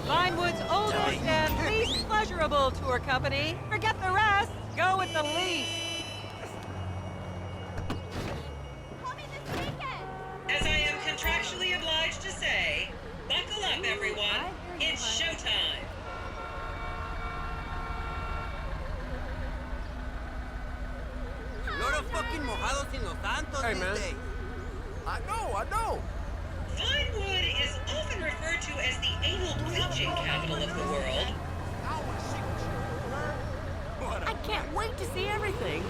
Vinewood's oldest and least pleasurable tour company. Forget the rest. Go with the least. As I am contractually obliged to say, buckle up, everyone. It's showtime. Lot of fucking mojados in Los Santos these days. I know. Vinewood is often referred to as the anal bleaching capital of the world. I can't wait to see everything.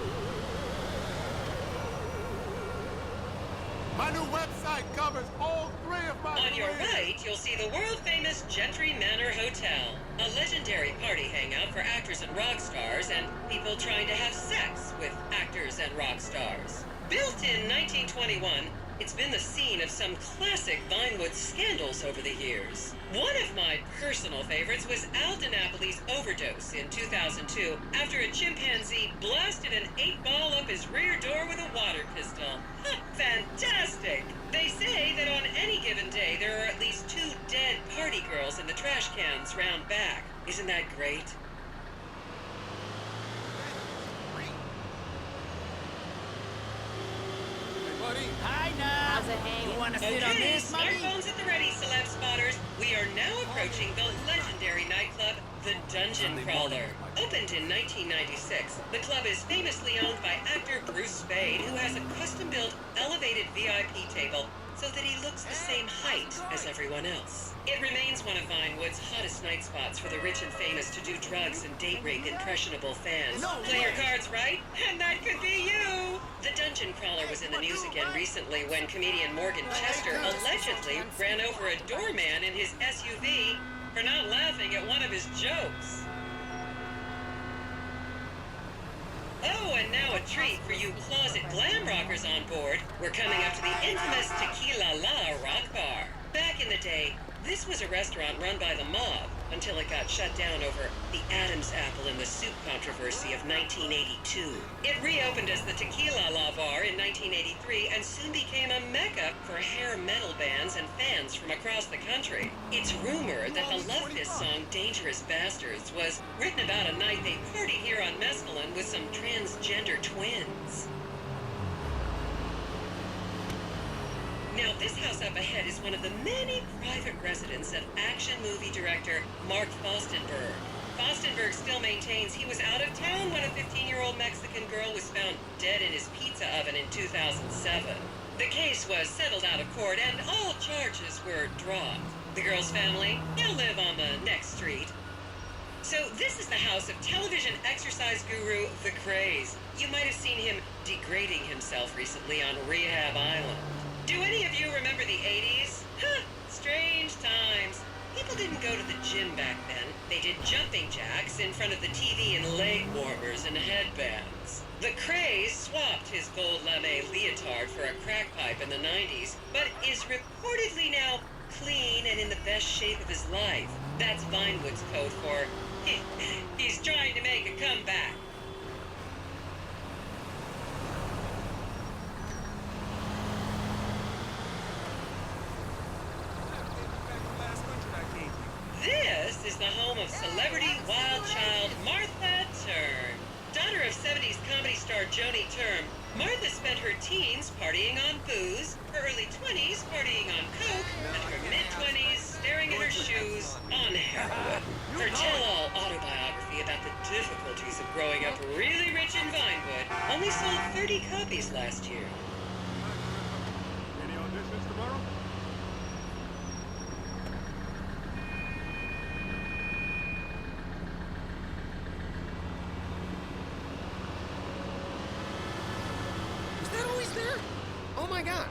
My new website covers all 3 of my On your careers. right, you'll see the world-famous Gentry Manor Hotel, a legendary party hangout for actors and rock stars and people trying to have sex with actors and rock stars. Built in 1921, it's been the scene of some classic Vinewood scandals over the years. One of my personal favorites was Al DiNapoli's overdose in 2002 after a chimpanzee blasted an 8-ball up his rear door with a water pistol. Fantastic! They say that on any given day there are at least 2 dead party girls in the trash cans round back. Isn't that great? Hi, now. How's it hanging? You want to sit on Okay, this, mommy? smartphones at the ready, celeb spotters. We are now approaching the legendary nightclub, the Dungeon Crawler. Opened in 1996, the club is famously owned by actor Bruce Spade, who has a custom-built elevated VIP table so that he looks the same height as everyone else. It remains one of Vinewood's hottest night spots for the rich and famous to do drugs and date rape impressionable fans. Play your cards right, and that could be you! The Dungeon Crawler was in the news again recently when comedian Morgan Chester allegedly ran over a doorman in his SUV for not laughing at one of his jokes. Oh, and now a treat for you closet glam rockers on board. We're coming up to the infamous Tequila La Rock Bar. Back in the day, this was a restaurant run by the mob until it got shut down over the Adam's apple in the soup controversy of 1982. It reopened as the Tequila La Bar in 1983 and soon became a mecca for hair metal bands and fans from across the country. It's rumored that the Love Fist song Dangerous Bastards was written about a night they partied here on Mescaline with some transgender twins. Now, this house up ahead is one of the many private residence of action movie director Mark Fostenberg. Fostenberg still maintains he was out of town when a 15-year-old Mexican girl was found dead in his pizza oven in 2007. The case was settled out of court and all charges were dropped. The girl's family now live on the next street. So this is the house of television exercise guru The Craze. You might have seen him degrading himself recently on Rehab Island. Do any of you remember the 80s? Strange times. People didn't go to the gym back then. They did jumping jacks in front of the TV and leg warmers and headbands. The Craze swapped his gold lame leotard for a crack pipe in the 90s, but is reportedly now clean and in the best shape of his life. That's Vinewood's code for, he's trying to make a comeback. This is the home of celebrity wild child Martha Turn. Daughter of 70s comedy star Joni Term, Martha spent her teens partying on booze, her early 20s partying on coke, and her mid-20s staring at her shoes on heroin. Her tell-all autobiography about the difficulties of growing up really rich in Vinewood only sold 30 copies last year. Any auditions tomorrow? Is that always there? Oh my god.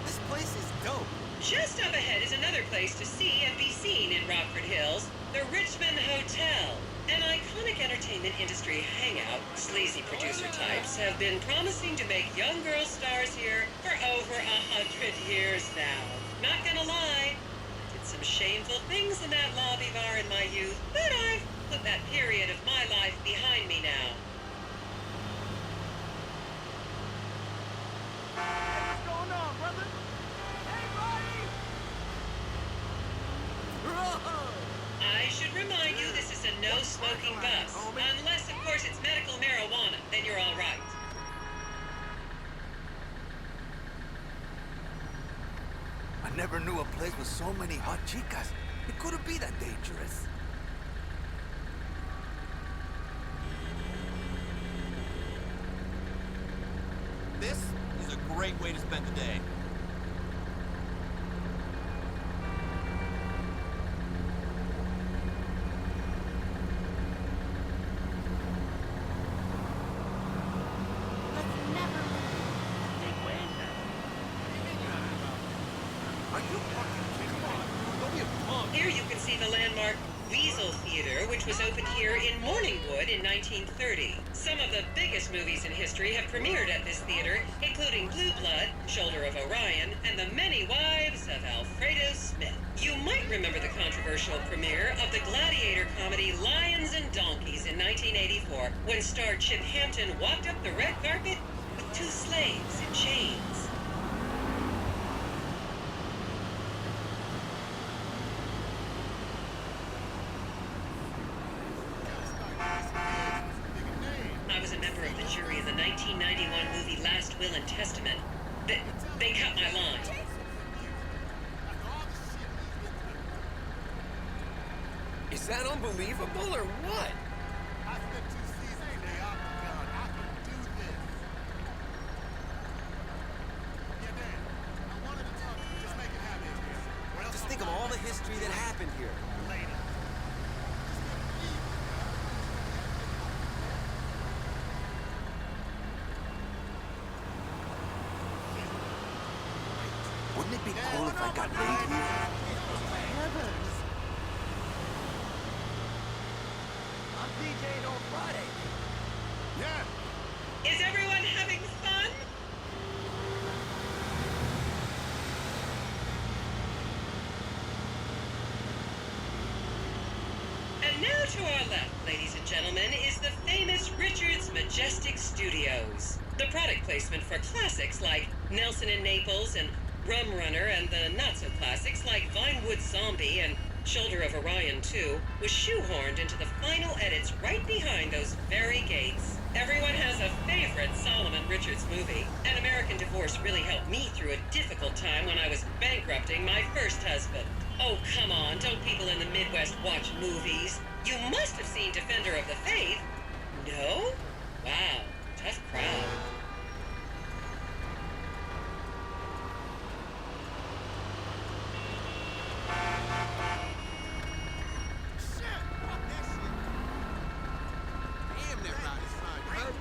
This place is dope. Just up ahead is another place to see and be seen in Rockford Hills, the Richmond Hotel. An iconic entertainment industry hangout, sleazy producer types have been promising to make young girl stars here for over 100 years now. Not gonna lie, I did some shameful things in that lobby bar in my youth, but I've put that period of my life behind me now. so many hot chicas. It couldn't be that dangerous. This is a great way to spend the day. Here you can see the landmark Weasel Theater, which was opened here in Morningwood in 1930. Some of the biggest movies in history have premiered at this theater, including Blue Blood, Shoulder of Orion, and The Many Wives of Alfredo Smith. You might remember the controversial premiere of the gladiator comedy Lions and Donkeys in 1984, when star Chip Hampton walked up the red carpet with two slaves in chains. I was a member of the jury in the 1991 movie Last Will and Testament. They cut my line. Is that unbelievable or what? I spent 2 seasons in the octagon. I can do this. Yeah, Dan. I wanted to talk to you. Just make it happen. Or else Just I'm think of all the history that happened here. later. Wouldn't it be cool if I got laid here? I'm DJing on Friday. Yeah. Is everyone having fun? And now to our left, ladies and gentlemen, is the famous Richards Majestic Studios. The product placement for classics like Nelson and Naples and Rum Runner, and the not-so-classics like Vinewood Zombie and Shoulder of Orion 2 was shoehorned into the final edits right behind those very gates. Everyone has a favorite Solomon Richards movie. An American Divorce really helped me through a difficult time when I was bankrupting my first husband. Oh, come on, don't people in the Midwest watch movies? You must have seen Defender of the Faith. No? Wow, tough crowd. Damn, they're not as fun, huh?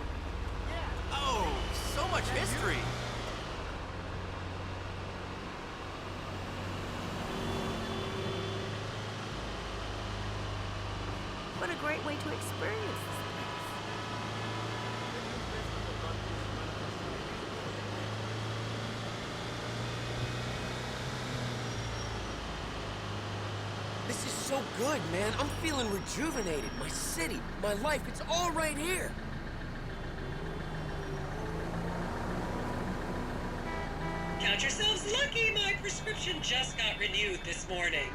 Oh, so much history. What a great way to experience this This is so good, man. I'm feeling rejuvenated. My city, my life, it's all right here. Count yourselves lucky, my prescription just got renewed this morning.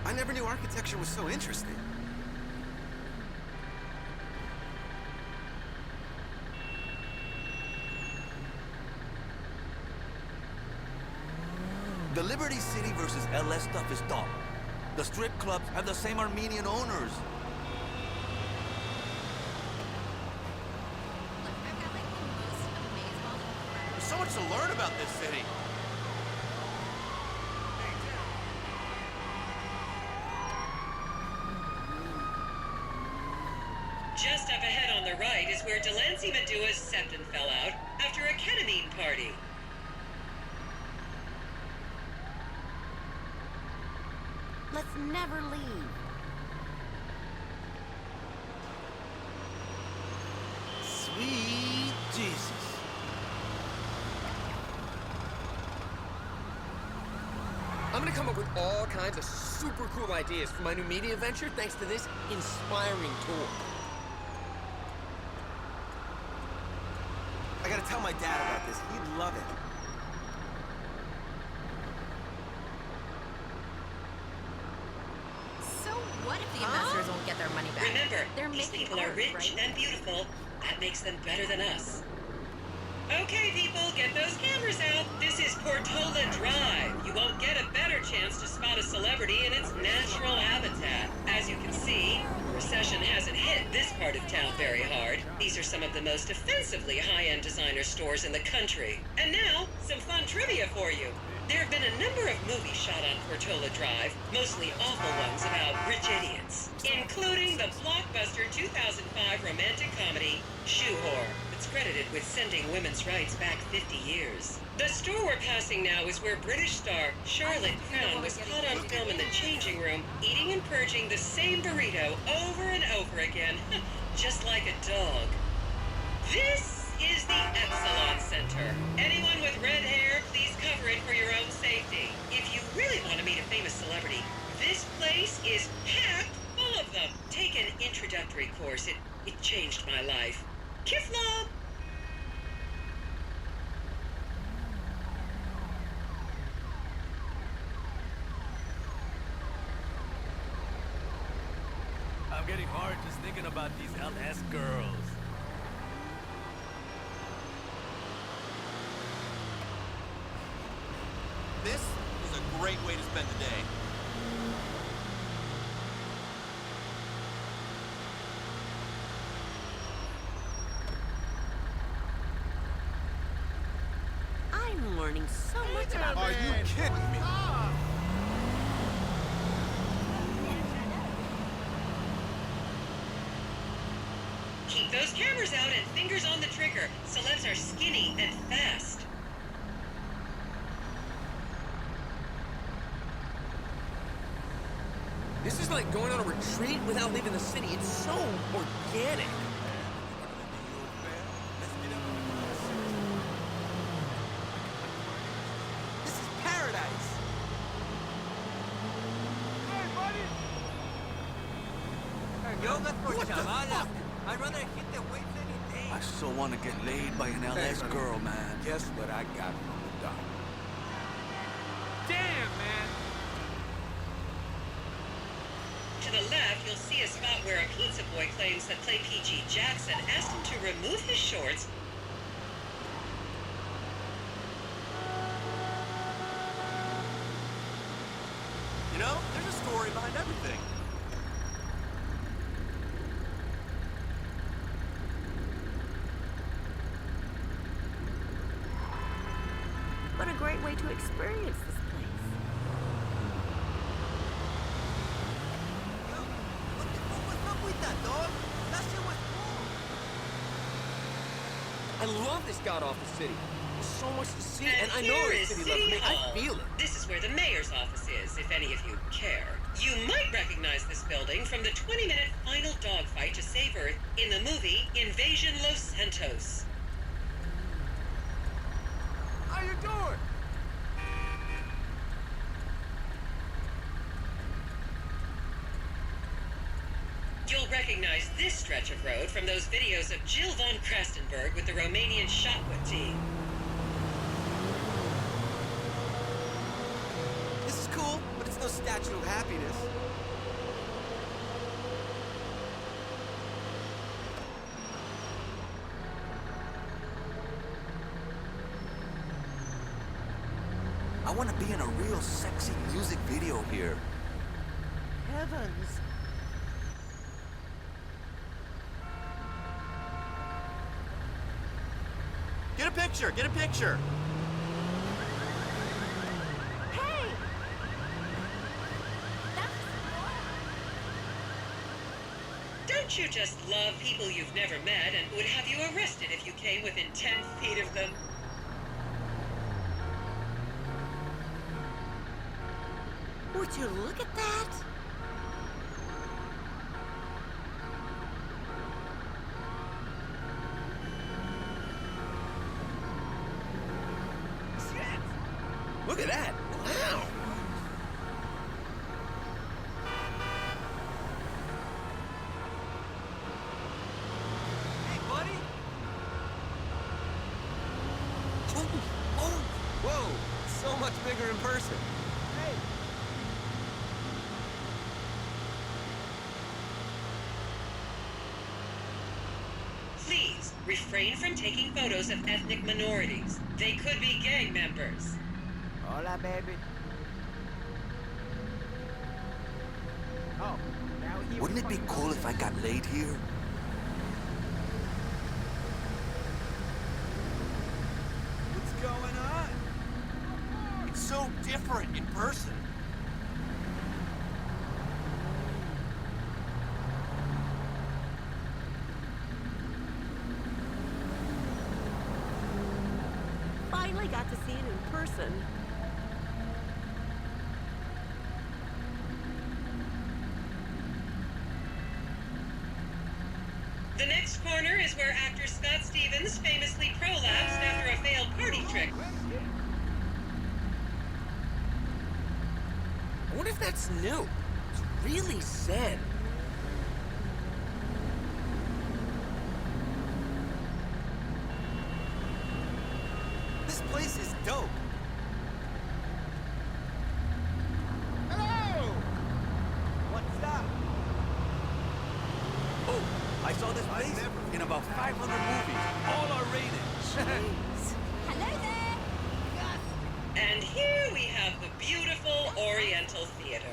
I never knew architecture was so interesting. The Liberty City versus LS stuff is dumb. The strip clubs have the same Armenian owners. There's so much to learn about this city. Just up ahead on the right is where Delancey Medua's septon fell out after a ketamine party. Let's never leave. Sweet Jesus. I'm gonna come up with all kinds of super cool ideas for my new media venture thanks to this inspiring tour. I gotta tell my dad about this. He'd love it. So what if the investors won't get their their money back. Remember, They're these making people are art, rich right? and beautiful. That makes them better than us. Okay, people, get those cameras out. This is Portola Drive. You won't get a better chance to spot a celebrity in its natural habitat. As you can see, the recession hasn't hit this part of town very hard. These are some of the most offensively high-end designer stores in the country. And now, some fun trivia for you. There have been a number of movies shot on Portola Drive, mostly awful ones about rich idiots, including the blockbuster 2005 romantic comedy, Shoe Whore. It's credited with sending women's rights back 50 years. The store we're passing now is where British star Charlotte Crown was caught on film in the changing room, eating and purging the same burrito over and over again, just like a dog. This is the Epsilon Center. Anyone with red hair, please cover it for your own safety. If you really want to meet a famous celebrity, this place is packed full of them. Take an introductory course. It changed my life. Kifflom! I'm getting hard just thinking about these LS girls. This is a great way to spend the day. I'm learning so much about Are you kidding me? Keep those cameras out and fingers on the trigger. Celebs are skinny and fast. This is like going on a retreat without leaving the city. It's so organic. This is paradise. Yoga for chavalas. I'd rather hit the weights any day. I so want to get laid by an LS girl, man. Guess what I got from the doc? Damn, man. To the left, you'll see a spot where a pizza boy claims that Play PG Jackson asked him to remove his shorts. You know, there's a story behind everything. What a great way to experience this place. What's up with that, dog? That shit was cool. I love this god-awful city. There's so much to see, And and I know here the is city City loves me. Hall. I feel it. This is where the mayor's office is, if any of you care. You might recognize this building from the 20-minute final dogfight to save Earth in the movie Invasion Los Santos. How you doing? You'll recognize this stretch of road from those videos of Jill von Krastenberg with the Romanian shot-put team. This is cool, but it's no statue of happiness. I want to be in a real sexy music video here. Heavens. Get a picture, get a picture. Hey! Don't you just love people you've never met and would have you arrested if you came within 10 feet of them? Would you look at that? Look at that. Wow. Hey, buddy. Oh, whoa, so much bigger in person. Hey. Refrain from taking photos of ethnic minorities. They could be gang members. Hola, baby. Oh, now he Wouldn't it be cool if I got laid here? What's going on? It's so different in person. Finally got to see it in person. The next corner is where actor Scott Stevens famously prolapsed after a failed party trick. I wonder if that's new. It's really zen. This place is dope. Hello! What's up? Oh, I saw this place in about 500 movies. All are rated. Hello there! And here we have the beautiful Oriental Theater.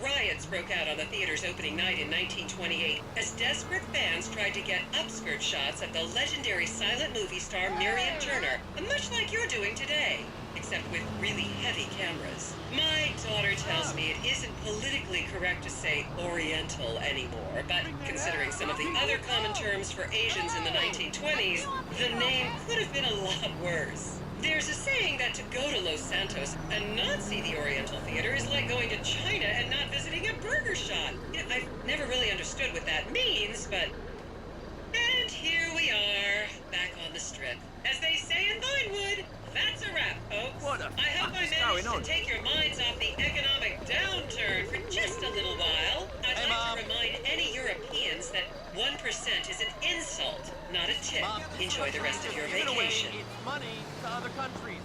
Riots broke out on the theater's opening night in 1928 as desperate fans tried to get upskirt shots of the legendary silent movie star Miriam Turner, much like you're doing today, except with really heavy cameras. My daughter tells me it isn't politically correct to say Oriental anymore, but considering some of the other common terms for Asians in the 1920s, the name could have been a lot worse. There's a saying that to go to Los Santos and not see the Oriental Theater is like going to China and not visiting a burger shop. I've never really understood what that means, but... And here we are, back on the strip. As they say in Vinewood, that's a wrap, folks. What the I hope I fuck is managed going on? to take your minds off the economic downturn for just a little while. I'd Hey, like Mom. to remind any Europeans that 1% is an insult, not a tip. Enjoy the rest of your Giving away vacation. its money to other countries.